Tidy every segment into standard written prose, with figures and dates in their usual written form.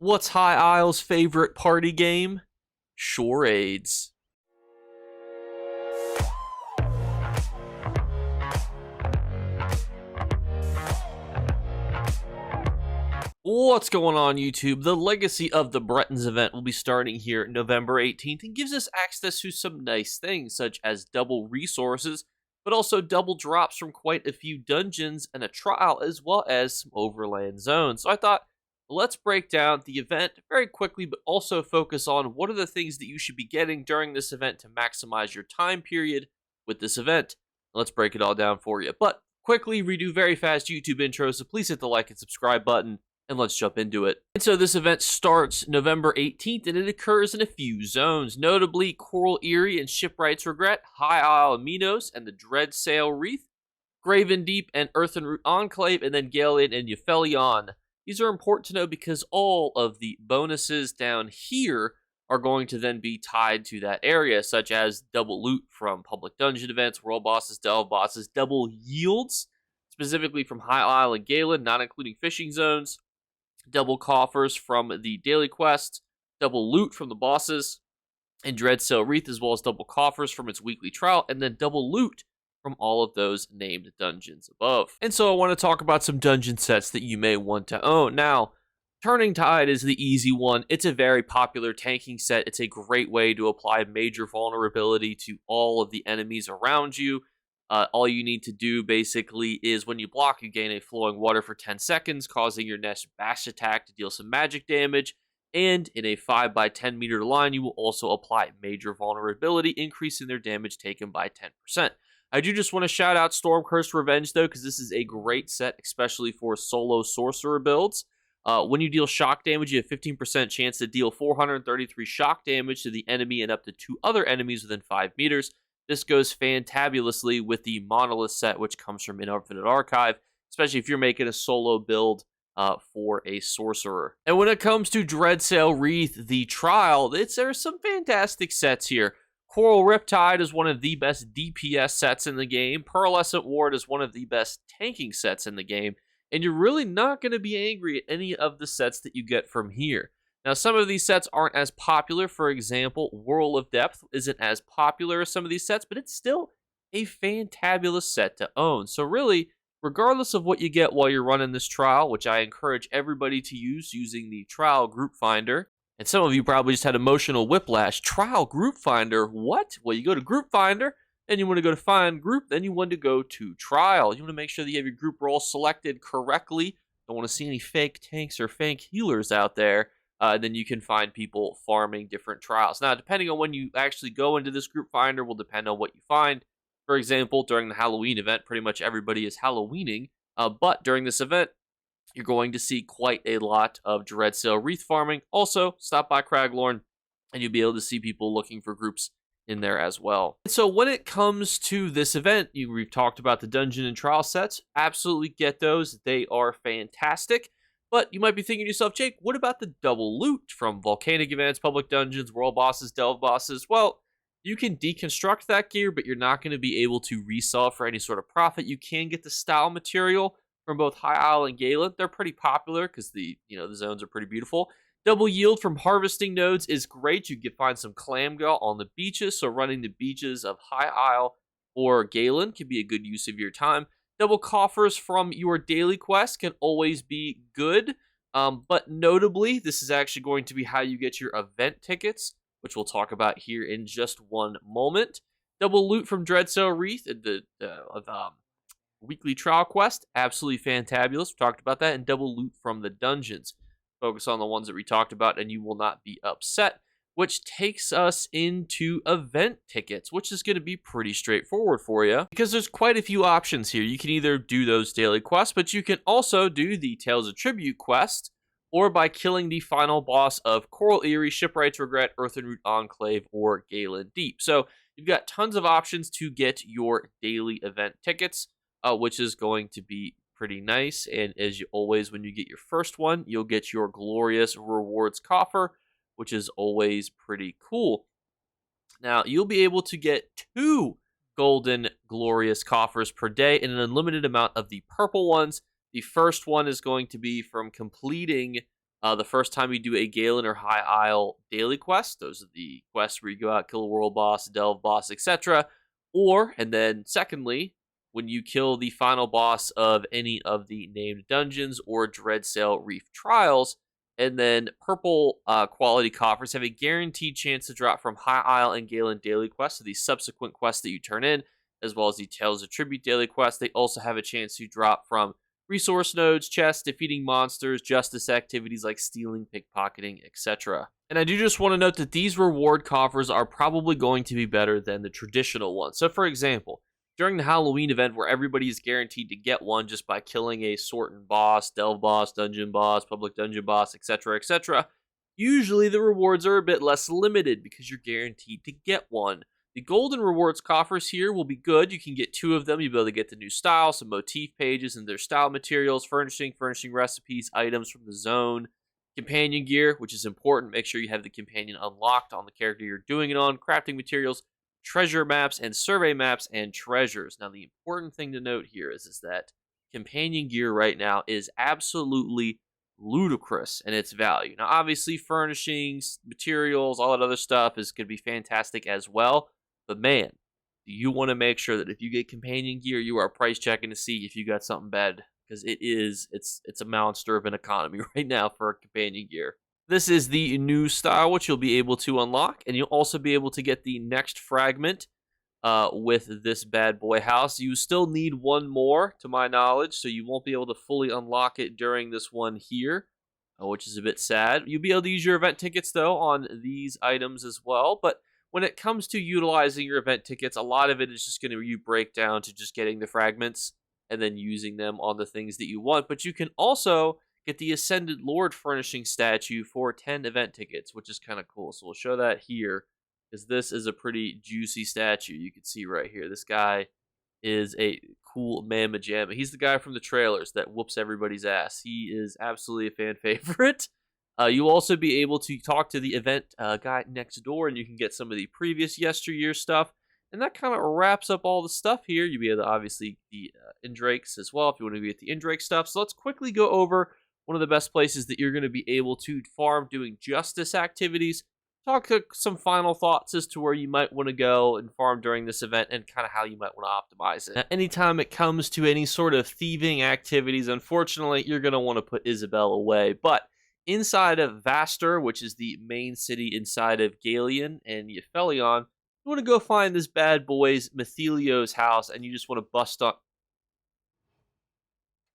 What's High Isle's favorite party game? Charades. What's going on, YouTube? The Legacy of the Bretons event will be starting here November 18th and gives us access to some nice things, such as double resources, but also double drops from quite a few dungeons and a trial, as well as some overland zones. So I thought, let's break down the event very quickly, but also focus on what are the things that you should be getting during this event to maximize your time period with this event. Let's break it all down for you. But quickly, we do very fast YouTube intros, so please hit the like and subscribe button, and let's jump into it. And so this event starts November 18th, and it occurs in a few zones, notably Coral Eyrie and Shipwright's Regret, High Isle of Minos and the Dread Sail Wreath, Graven Deep and Earthenroot Enclave, and then Galen and Euphelion. These are important to know because all of the bonuses down here are going to then be tied to that area, such as double loot from public dungeon events, world bosses, delve bosses, double yields, specifically from High Isle and Galen, not including fishing zones, double coffers from the daily quests, double loot from the bosses in Dread Sail Wreath, as well as double coffers from its weekly trial, and then double loot from all of those named dungeons above. And so I want to talk about some dungeon sets that you may want to own. Now, Turning Tide is the easy one. It's a very popular tanking set. It's a great way to apply major vulnerability to all of the enemies around you. All you need to do basically is when you block, you gain a flowing water for 10 seconds, causing your next bash attack to deal some magic damage. And in a 5 by 10 meter line, you will also apply major vulnerability, increasing their damage taken by 10%. I do just want to shout out Stormcurse Revenge, though, because this is a great set, especially for solo sorcerer builds. When you deal shock damage, you have 15% chance to deal 433 shock damage to the enemy and up to 2 other enemies within 5 meters. This goes fantabulously with the Monolith set, which comes from Infinite Archive, especially if you're making a solo build for a sorcerer. And when it comes to Dread Sail Wreath, the trial, there's some fantastic sets here. Coral Riptide is one of the best DPS sets in the game. Pearlescent Ward is one of the best tanking sets in the game. And you're really not going to be angry at any of the sets that you get from here. Now, some of these sets aren't as popular. For example, Whirl of Depth isn't as popular as some of these sets, but it's still a fantabulous set to own. So really, regardless of what you get while you're running this trial, which I encourage everybody to use using the Trial Group Finder, and some of you probably just had emotional whiplash. Trial Group Finder, what? Well, you go to Group Finder, then you want to go to Find Group, then you want to go to Trial. You want to make sure that you have your group role selected correctly. Don't want to see any fake tanks or fake healers out there. Then you can find people farming different trials. Now, depending on when you actually go into this group finder will depend on what you find. For example, during the Halloween event, pretty much everybody is Halloweening. But during this event, you're going to see quite a lot of Dread Sail Wreath farming. Also, stop by Craglorn, and you'll be able to see people looking for groups in there as well. And so when it comes to this event, we've talked about the dungeon and trial sets. Absolutely get those. They are fantastic. But you might be thinking to yourself, Jake, what about the double loot from volcanic events, public dungeons, world bosses, delve bosses? Well, you can deconstruct that gear, but you're not going to be able to resell for any sort of profit. You can get the style material from both High Isle and Galen. They're pretty popular because the zones are pretty beautiful. Double yield from harvesting nodes is great. You can find some clamgall on the beaches, so running the beaches of High Isle or Galen can be a good use of your time. Double coffers from your daily quest can always be good, but notably, this is actually going to be how you get your event tickets, which we'll talk about here in just one moment. Double loot from Dread Sail Wreath, the weekly trial quest, absolutely fantabulous. We talked about that, and double loot from the dungeons. Focus on the ones that we talked about, and you will not be upset. Which takes us into event tickets, which is going to be pretty straightforward for you because there's quite a few options here. You can either do those daily quests, but you can also do the Tales of Tribute quest, or by killing the final boss of Coral Eyrie, Shipwright's Regret, Earthenroot Enclave, or Galen Deep. So you've got tons of options to get your daily event tickets, which is going to be pretty nice. And as you always, when you get your first one, you'll get your glorious rewards coffer, which is always pretty cool. Now, you'll be able to get 2 golden glorious coffers per day and an unlimited amount of the purple ones. The first one is going to be from completing The first time you do a Galen or High Isle daily quest, those are the quests where you go out, kill a world boss, delve boss, etc. And then secondly, when you kill the final boss of any of the named dungeons or Dreadsail Reef trials, and then purple quality coffers have a guaranteed chance to drop from High Isle and Galen daily quests, so these subsequent quests that you turn in, as well as the Tales of Tribute daily quests. They also have a chance to drop from resource nodes, chests, defeating monsters, justice activities like stealing, pickpocketing, etc. And I do just want to note that these reward coffers are probably going to be better than the traditional ones. So for example, during the Halloween event where everybody is guaranteed to get one just by killing a sorting boss, delve boss, dungeon boss, public dungeon boss, etc., etc., usually the rewards are a bit less limited because you're guaranteed to get one. The golden rewards coffers here will be good. You can get 2 of them. You'll be able to get the new style, some motif pages and their style materials, furnishing recipes, items from the zone, companion gear, which is important. Make sure you have the companion unlocked on the character you're doing it on, crafting materials, treasure maps, and survey maps and treasures. Now, the important thing to note here is that companion gear right now is absolutely ludicrous in its value. Now, obviously, furnishings, materials, all that other stuff is going to be fantastic as well. But man, do you want to make sure that if you get companion gear, you are price checking to see if you got something bad, because it's a monster of an economy right now for companion gear. This is the new style, which you'll be able to unlock, and you'll also be able to get the next fragment with this bad boy house. You still need one more, to my knowledge, so you won't be able to fully unlock it during this one here, which is a bit sad. You'll be able to use your event tickets, though, on these items as well, but when it comes to utilizing your event tickets, a lot of it is just going to break down to just getting the fragments and then using them on the things that you want. But you can also get the Ascended Lord furnishing statue for 10 event tickets, which is kind of cool. So we'll show that here, because this is a pretty juicy statue. You can see right here. This guy is a cool mamma jamma. He's the guy from the trailers that whoops everybody's ass. He is absolutely a fan favorite. You'll also be able to talk to the event guy next door, and you can get some of the previous yesteryear stuff. And that kind of wraps up all the stuff here. You'll be able to obviously the Indrakes as well if you want to get the Indrake stuff. So let's quickly go over one of the best places that you're going to be able to farm doing justice activities. Talk some final thoughts as to where you might want to go and farm during this event and kind of how you might want to optimize it. Now, anytime it comes to any sort of thieving activities, unfortunately, you're going to want to put Isabel away. But inside of Vaster, which is the main city inside of Galion and Euphelion, you want to go find this bad boy's Methelio's house, and you just want to bust on.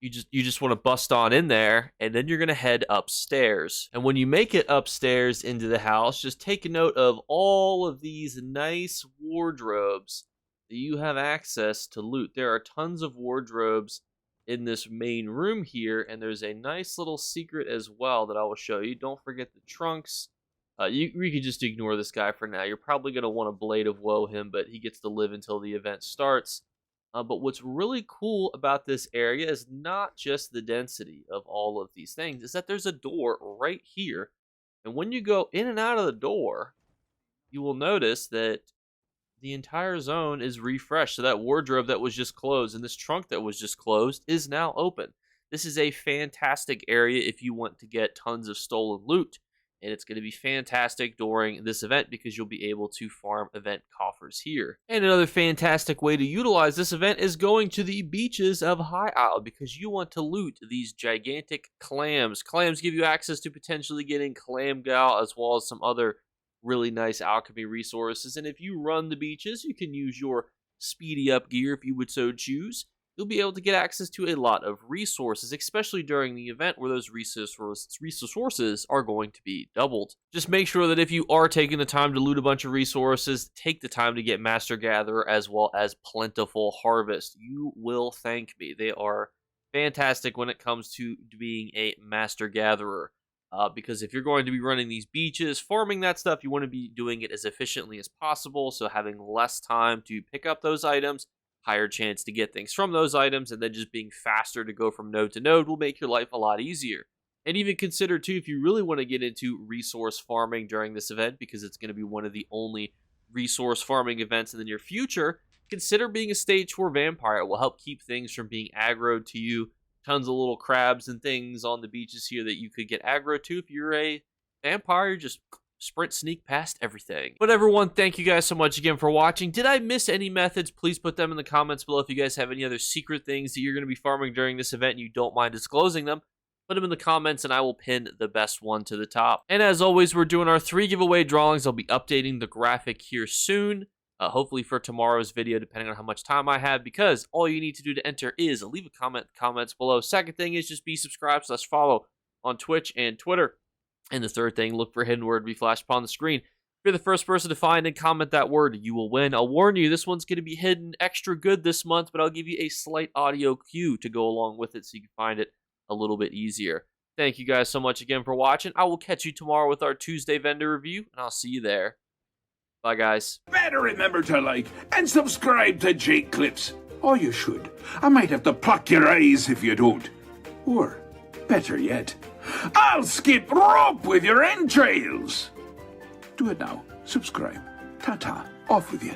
You just want to bust on in there, and then you're going to head upstairs. And when you make it upstairs into the house, just take a note of all of these nice wardrobes that you have access to loot. There are tons of wardrobes in this main room here, and there's a nice little secret as well that I will show you. Don't forget the trunks. You can just ignore this guy for now. You're probably going to want to Blade of Woe him, but he gets to live until the event starts. But what's really cool about this area is not just the density of all of these things, is that there's a door right here. And when you go in and out of the door, you will notice that the entire zone is refreshed. So that wardrobe that was just closed and this trunk that was just closed is now open. This is a fantastic area if you want to get tons of stolen loot. And it's going to be fantastic during this event because you'll be able to farm event coffers here. And another fantastic way to utilize this event is going to the beaches of High Isle because you want to loot these gigantic clams. Clams give you access to potentially getting clam gal as well as some other really nice alchemy resources. And if you run the beaches, you can use your speedy up gear if you would so choose. You'll be able to get access to a lot of resources, especially during the event where those resources are going to be doubled. Just make sure that if you are taking the time to loot a bunch of resources, take the time to get Master Gatherer as well as Plentiful Harvest. You will thank me. They are fantastic when it comes to being a Master Gatherer. Because if you're going to be running these beaches, farming that stuff, you want to be doing it as efficiently as possible, so having less time to pick up those items, higher chance to get things from those items, and then just being faster to go from node to node will make your life a lot easier. And even consider, too, if you really want to get into resource farming during this event, because it's going to be one of the only resource farming events in the near future, consider being a stage 4 vampire. It will help keep things from being aggroed to you tons of little crabs and things on the beaches here that you could get aggro to. If you're a vampire, just sprint sneak past everything. But everyone, thank you guys so much again for watching. Did I miss any methods? Please put them in the comments below. If you guys have any other secret things that you're going to be farming during this event and you don't mind disclosing them, put them in the comments and I will pin the best one to the top. And as always, we're doing our 3 giveaway drawings. I'll be updating the graphic here soon. Hopefully for tomorrow's video, depending on how much time I have, because all you need to do to enter is leave a comment in the comments below. Second thing is just be subscribed / follow on Twitch and Twitter. And the third thing, look for a hidden word to be flashed upon the screen. If you're the first person to find and comment that word, you will win. I'll warn you, this one's going to be hidden extra good this month, but I'll give you a slight audio cue to go along with it so you can find it a little bit easier. Thank you guys so much again for watching. I will catch you tomorrow with our Tuesday vendor review, and I'll see you there. Bye, guys. Better remember to like and subscribe to Jakeclips. Or you should. I might have to pluck your eyes if you don't. Or, better yet, I'll skip rope with your entrails. Do it now. Subscribe. Ta-ta. Off with you.